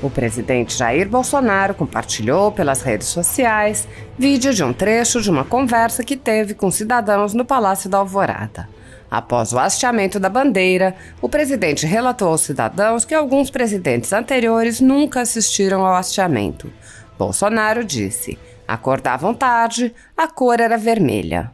O presidente Jair Bolsonaro compartilhou pelas redes sociais vídeo de um trecho de uma conversa que teve com cidadãos no Palácio da Alvorada. Após o hasteamento da bandeira, o presidente relatou aos cidadãos que alguns presidentes anteriores nunca assistiram ao hasteamento. Bolsonaro disse: acordavam tarde, a cor era vermelha.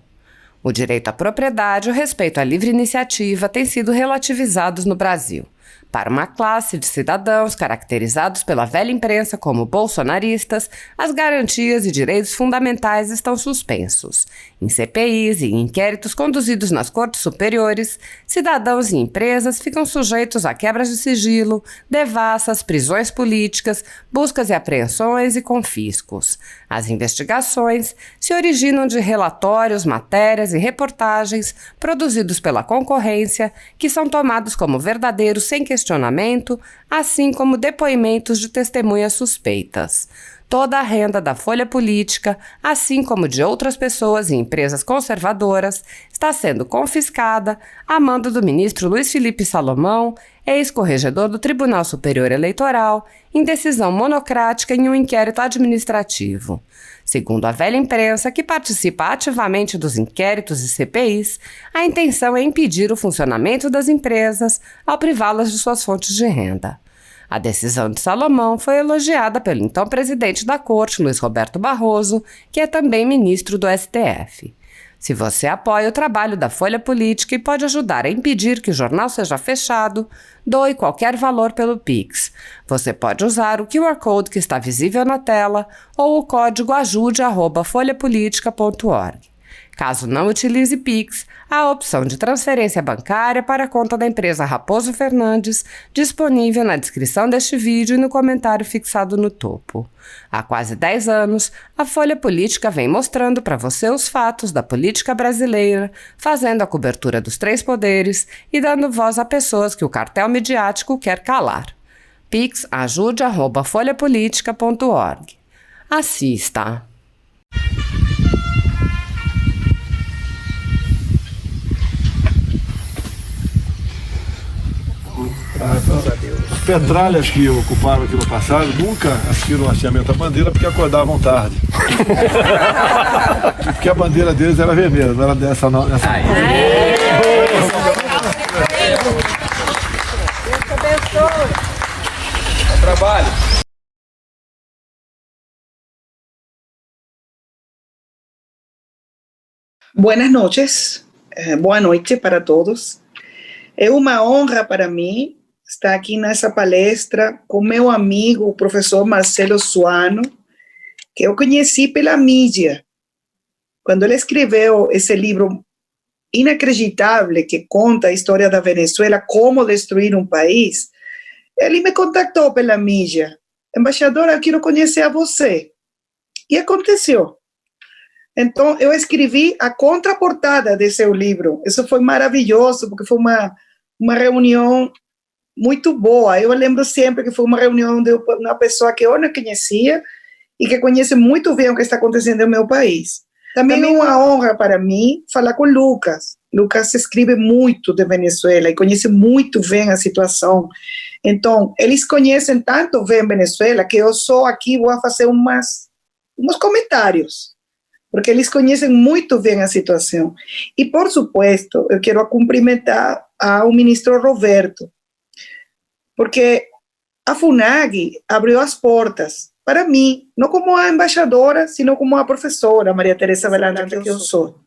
O direito à propriedade e o respeito à livre iniciativa têm sido relativizados no Brasil. Para uma classe de cidadãos caracterizados pela velha imprensa como bolsonaristas, as garantias e direitos fundamentais estão suspensos. Em CPIs e inquéritos conduzidos nas cortes superiores, cidadãos e empresas ficam sujeitos a quebras de sigilo, devassas, prisões políticas, buscas e apreensões e confiscos. As investigações se originam de relatórios, matérias e reportagens produzidos pela concorrência, que são tomados como verdadeiros sem questionamento, assim como depoimentos de testemunhas suspeitas. Toda a renda da Folha Política, assim como de outras pessoas e empresas conservadoras, está sendo confiscada a mando do ministro Luiz Felipe Salomão, ex-corregedor do Tribunal Superior Eleitoral, em decisão monocrática em um inquérito administrativo. Segundo a velha imprensa, que participa ativamente dos inquéritos e CPIs, a intenção é impedir o funcionamento das empresas ao privá-las de suas fontes de renda. A decisão de Salomão foi elogiada pelo então presidente da Corte, Luiz Roberto Barroso, que é também ministro do STF. Se você apoia o trabalho da Folha Política e pode ajudar a impedir que o jornal seja fechado, doe qualquer valor pelo Pix. Você pode usar o QR Code que está visível na tela ou o código ajude@folhapolitica.org. Caso não utilize Pix, há a opção de transferência bancária para a conta da empresa Raposo Fernandes, disponível na descrição deste vídeo e no comentário fixado no topo. Há quase 10 anos, a Folha Política vem mostrando para você os fatos da política brasileira, fazendo a cobertura dos 3 poderes e dando voz a pessoas que o cartel midiático quer calar. Pix ajude@folhapolitica.org. Assista! As petralhas que ocuparam aqui no passado nunca assistiram o hasteamento da bandeira porque acordavam tarde. Porque a bandeira deles era vermelha, não era dessa não. Deus abençoe. Bom trabalho. Buenas noches, boa noite para todos. É uma honra para mim estar aqui nessa palestra com meu amigo, o professor Marcelo Suano, que eu conheci pela mídia. Quando ele escreveu esse livro inacreditável que conta a história da Venezuela, como destruir um país, ele me contactou pela mídia. Embaixadora, eu quero conhecer a você. E aconteceu. Então, eu escrevi a contraportada desse seu livro. Isso foi maravilhoso, porque foi uma reunião muito boa. Eu lembro sempre que foi uma reunião de uma pessoa que eu não conhecia e que conhece muito bem o que está acontecendo no meu país. Também é uma honra para mim falar com o Lucas. Lucas escreve muito de Venezuela e conhece muito bem a situação. Então, eles conhecem tanto bem a Venezuela que eu só aqui vou fazer uns comentários, porque eles conhecem muito bem a situação. E, por supuesto, eu quero cumprimentar ao ministro Roberto, porque a FUNAG abriu as portas para mim, não como a embaixadora, sino como a professora Maria Teresa Velanda, que eu sou.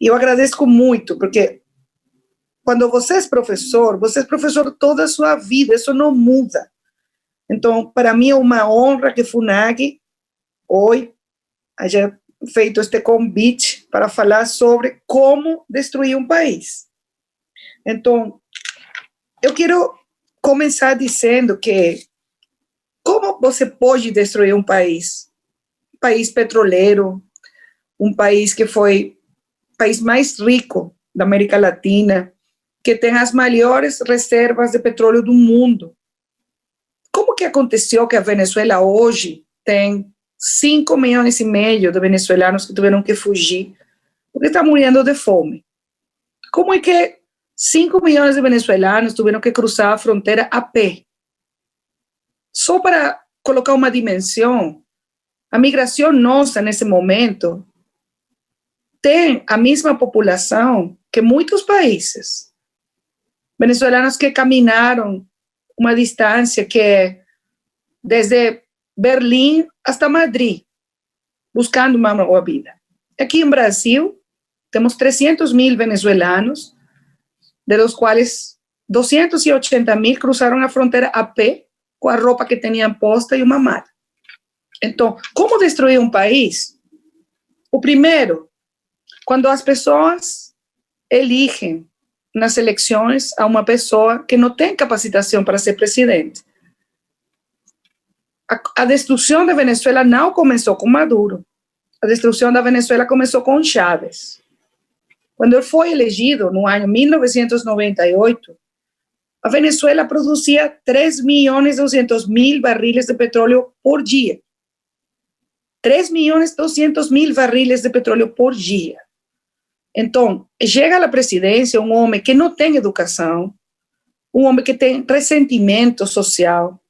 E eu agradeço muito, porque quando você é professor toda a sua vida, isso não muda. Então, para mim é uma honra que a FUNAG hoje haya feito este convite para falar sobre como destruir um país. Então, eu quero começar dizendo que como você pode destruir um país petroleiro, um país que foi o país mais rico da América Latina, que tem as maiores reservas de petróleo do mundo. Como que aconteceu que a Venezuela hoje tem 5,5 milhões de venezuelanos que tiveram que fugir porque estão morrendo de fome? Como é que 5 milhões de venezuelanos tiveram que cruzar a fronteira a pé? Só para colocar uma dimensão, a migração nossa, nesse momento, tem a mesma população que muitos países. Venezuelanos que caminaram uma distância que é desde Berlim até Madrid, buscando uma boa vida. Aqui em Brasil, temos 300 mil venezuelanos, de los quais 280 mil cruzaram a fronteira a pé, com a roupa que tinham posta e uma mala. Então, como destruir um país? O primeiro, quando as pessoas elegem nas eleições a uma pessoa que não tem capacitação para ser presidente. A destruição da Venezuela não começou com Maduro. A destruição da Venezuela começou com Chávez. Quando ele foi elegido, no ano 1998, a Venezuela produzia 3.200.000 barris de petróleo por dia. 3.200.000 barris de petróleo por dia. Então, chega à presidência um homem que não tem educação, um homem que tem ressentimento social,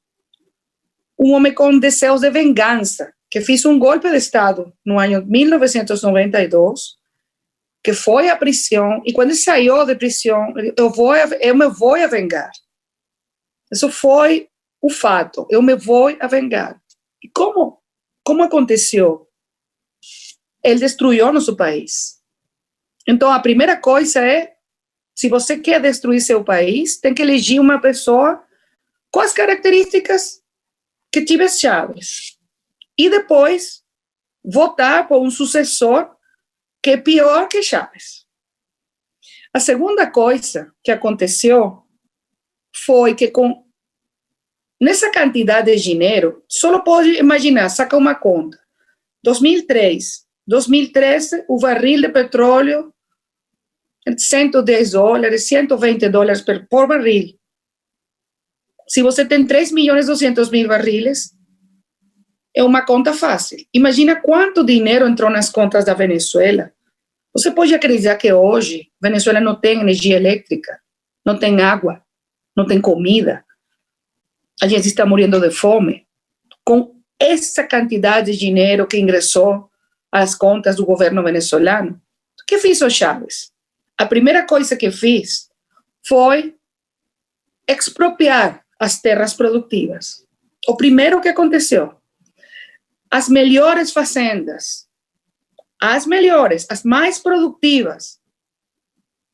um homem com desejos de vingança, que fez um golpe de Estado no ano 1992, que foi à prisão, e quando saiu de prisão, eu me vou a vingar. Isso foi o fato, eu me vou a vingar. E como aconteceu? Ele destruiu nosso país. Então, a primeira coisa é, se você quer destruir seu país, tem que eleger uma pessoa com as características que tive Chávez. E depois, votar por um sucessor que é pior que Chávez. A segunda coisa que aconteceu foi que nessa quantidade de dinheiro, só pode imaginar, saca uma conta. 2013, o barril de petróleo, $110, $120 por barril. Se você tem 3.200.000 barris, é uma conta fácil. Imagina quanto dinheiro entrou nas contas da Venezuela. Você pode acreditar que hoje a Venezuela não tem energia elétrica, não tem água, não tem comida. A gente está morrendo de fome. Com essa quantidade de dinheiro que ingressou às contas do governo venezuelano, o que fez o Chávez? A primeira coisa que fez foi expropriar as terras produtivas. O primeiro que aconteceu, as melhores fazendas, as melhores, as mais produtivas,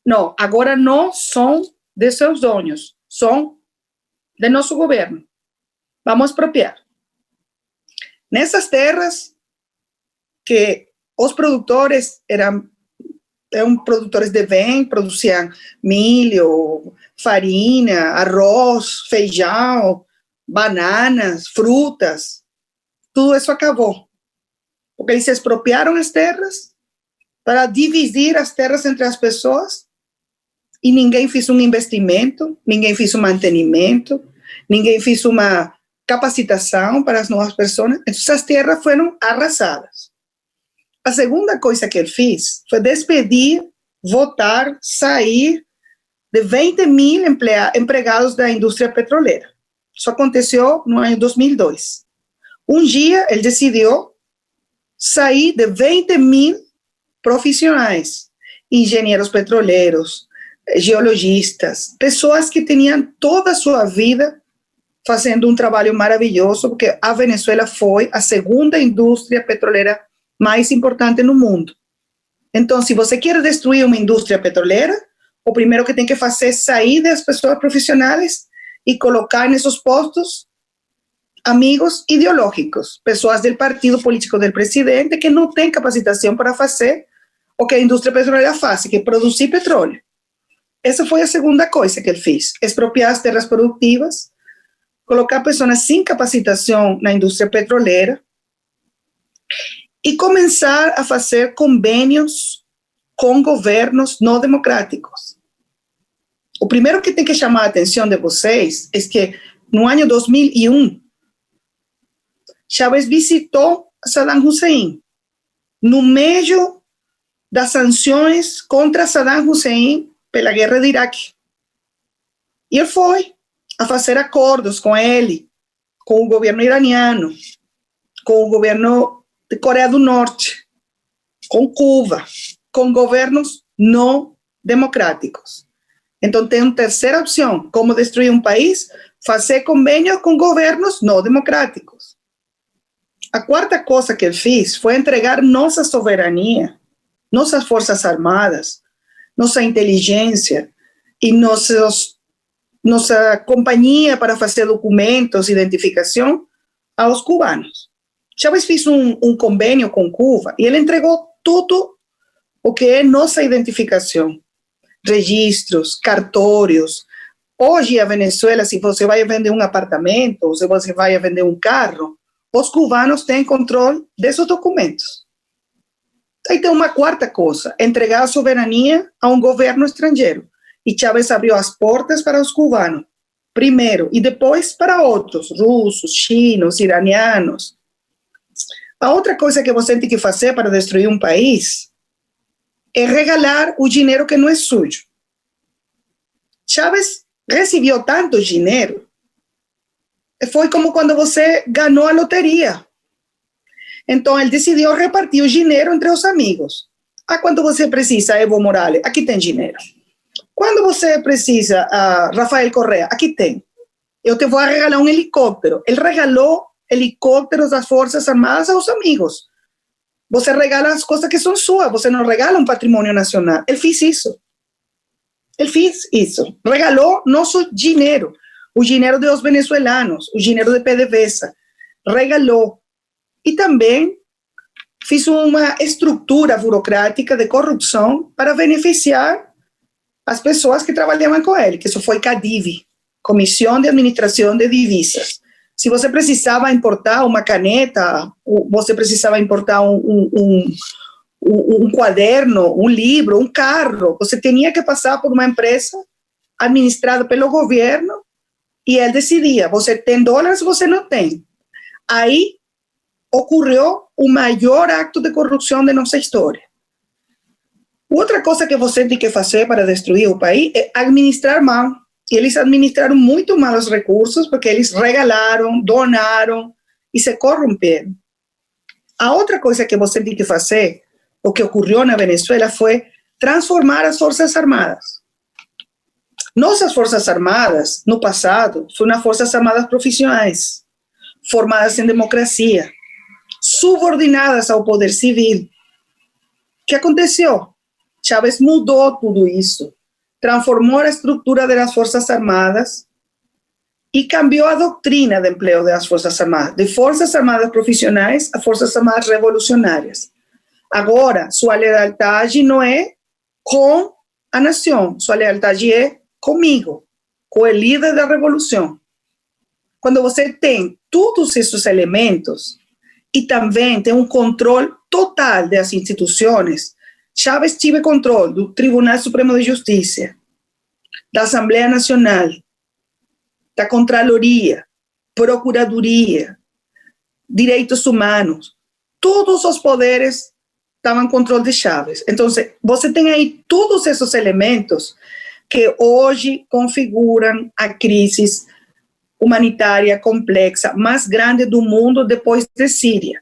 não, agora não são de seus donos, são de nosso governo. Vamos expropriar. Nessas terras que os produtores eram produtores de bem, produziam milho, farinha, arroz, feijão, bananas, frutas. Tudo isso acabou. Porque eles expropriaram as terras para dividir as terras entre as pessoas e ninguém fez um investimento, ninguém fez um mantenimento, ninguém fez uma capacitação para as novas pessoas. Então, essas terras foram arrasadas. A segunda coisa que ele fez foi despedir, votar, sair de 20.000 empregados da indústria petroleira. Isso aconteceu no ano 2002. Um dia, ele decidiu sair de 20.000 profissionais, engenheiros petroleiros, geologistas, pessoas que tinham toda a sua vida fazendo um trabalho maravilhoso, porque a Venezuela foi a segunda indústria petroleira mais importante no mundo. Então, se você quer destruir uma indústria petroleira, o primeiro que tem que fazer é sair das pessoas profissionais e colocar nesses postos amigos ideológicos, pessoas do partido político do presidente que não têm capacitação para fazer o que a indústria petroleira faz, que é produzir petróleo. Essa foi a segunda coisa que ele fez, expropriar as terras produtivas, colocar pessoas sem capacitação na indústria petroleira e começar a fazer convênios com governos não democráticos. O primeiro que tem que chamar a atenção de vocês é que no ano 2001, Chávez visitou Saddam Hussein no meio das sanções contra Saddam Hussein pela guerra do Iraque. E ele foi a fazer acordos com ele, com o governo iraniano, com o governo de Coreia do Norte, com Cuba, com governos não democráticos. Então, tem uma terceira opção, como destruir um país, fazer convênio com governos não democráticos. A quarta coisa que ele fez foi entregar nossa soberania, nossas forças armadas, nossa inteligência e nossa companhia para fazer documentos, identificação, aos cubanos. Chávez fez um convênio com Cuba e ele entregou tudo o que é nossa identificação, registros, cartórios. Hoje, a Venezuela, se você vai vender um apartamento, ou se você vai vender um carro, os cubanos têm controle desses documentos. Aí tem uma quarta coisa, entregar a soberania a um governo estrangeiro. E Chávez abriu as portas para os cubanos, primeiro, e depois para outros, russos, chinos, iranianos. A outra coisa que você tem que fazer para destruir um país é regalar o dinheiro que não é sujo. Chávez recebeu tanto dinheiro, foi como quando você ganhou a loteria. Então, ele decidiu repartir o dinheiro entre os amigos. Quando você precisa, Evo Morales, aqui tem dinheiro. Quando você precisa, Rafael Correa, aqui tem. Eu te vou regalar um helicóptero. Ele regalou helicópteros das Forças Armadas aos amigos. Você regala as coisas que são suas, você não regala um patrimônio nacional. Ele fez isso. Ele fez isso. Regalou nosso dinheiro, o dinheiro dos venezuelanos, o dinheiro de PDVSA. Regalou. E também fez uma estrutura burocrática de corrupção para beneficiar as pessoas que trabalhavam com ele, que isso foi CADIV, Comissão de Administração de Divisas. Se você precisava importar uma caneta, você precisava importar um quaderno, um livro, um carro, você tinha que passar por uma empresa administrada pelo governo e ele decidia, você tem dólares ou você não tem. Aí ocorreu o maior acto de corrupção de nossa história. Outra coisa que você tem que fazer para destruir o país é administrar mal. E eles administraram muito mal os recursos porque eles regalaram, donaram e se corromperam. A outra coisa que você tem que fazer, o que ocorreu na Venezuela, foi transformar as Forças Armadas. Nossas Forças Armadas, no passado, foram Forças Armadas profissionais, formadas em democracia, subordinadas ao poder civil. O que aconteceu? Chávez mudou tudo isso, transformou a estrutura das Forças Armadas e cambiou a doutrina de emprego das Forças Armadas, de Forças Armadas profissionais a Forças Armadas revolucionárias. Agora, sua lealdade não é com a nação, sua lealdade é comigo, com o líder da revolução. Quando você tem todos esses elementos e também tem um controle total das instituições, Chávez teve controle do Tribunal Supremo de Justiça, da Assembleia Nacional, da Contraloria, Procuradoria, Direitos Humanos. Todos os poderes estavam em controle de Chávez. Então, você tem aí todos esses elementos que hoje configuram a crise humanitária complexa mais grande do mundo depois de Síria.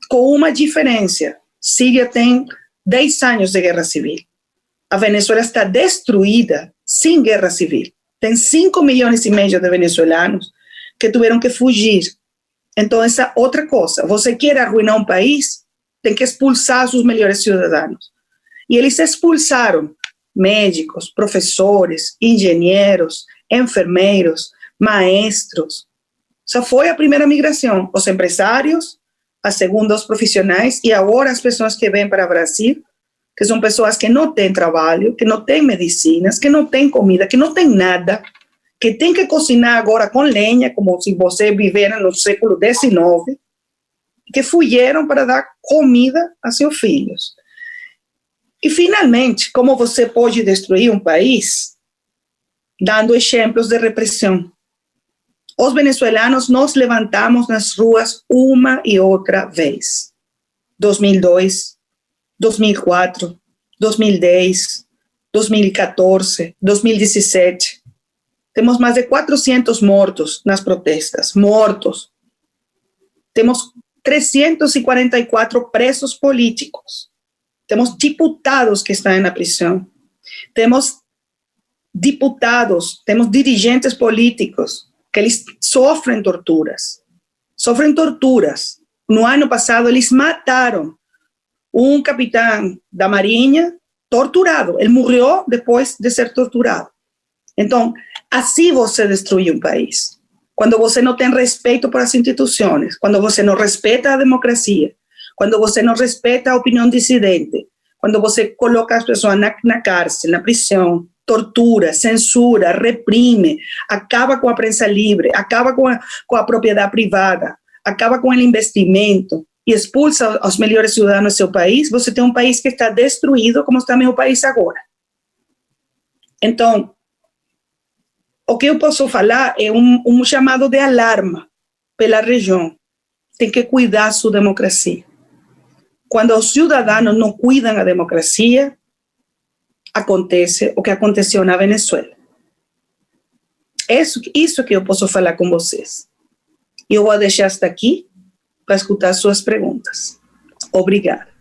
Com uma diferença: Síria tem 10 anos de guerra civil. A Venezuela está destruída sem guerra civil. Tem 5 milhões e meio de venezuelanos que tiveram que fugir. Então, essa outra coisa. Você quer arruinar um país, tem que expulsar os melhores cidadãos. E eles expulsaram médicos, professores, engenheiros, enfermeiros, maestros. Essa foi a primeira migração. Os empresários, a segunda os profissionais e agora as pessoas que vêm para o Brasil, que são pessoas que não têm trabalho, que não têm medicinas, que não têm comida, que não têm nada, que têm que cozinhar agora com lenha, como se você vivera no século XIX, que fugiram para dar comida a seus filhos. E, finalmente, como você pode destruir um país? Dando exemplos de repressão. Os venezuelanos nos levantamos nas ruas uma e outra vez. 2002, 2004, 2010, 2014, 2017. Temos mais de 400 mortos nas protestas, mortos. Temos 344 presos políticos. Temos diputados que estão na prisão. Temos diputados, temos dirigentes políticos que eles sofrem torturas. No ano passado, eles mataram um capitão da Marinha torturado. Ele morreu depois de ser torturado. Então, assim você destrui um país. Quando você não tem respeito por as instituições, quando você não respeita a democracia, quando você não respeita a opinião dissidente, quando você coloca as pessoas na cárcel, na prisão, tortura, censura, reprime, acaba com a prensa livre, acaba com a propriedade privada, acaba com o investimento e expulsa os melhores cidadãos do seu país, você tem um país que está destruído, como está meu país agora. Então, o que eu posso falar é um chamado de alarma pela região. Tem que cuidar sua democracia. Quando os cidadãos não cuidam da democracia, acontece o que aconteceu na Venezuela. Isso que eu posso falar com vocês. Eu vou deixar hasta aqui para escutar suas perguntas. Obrigada.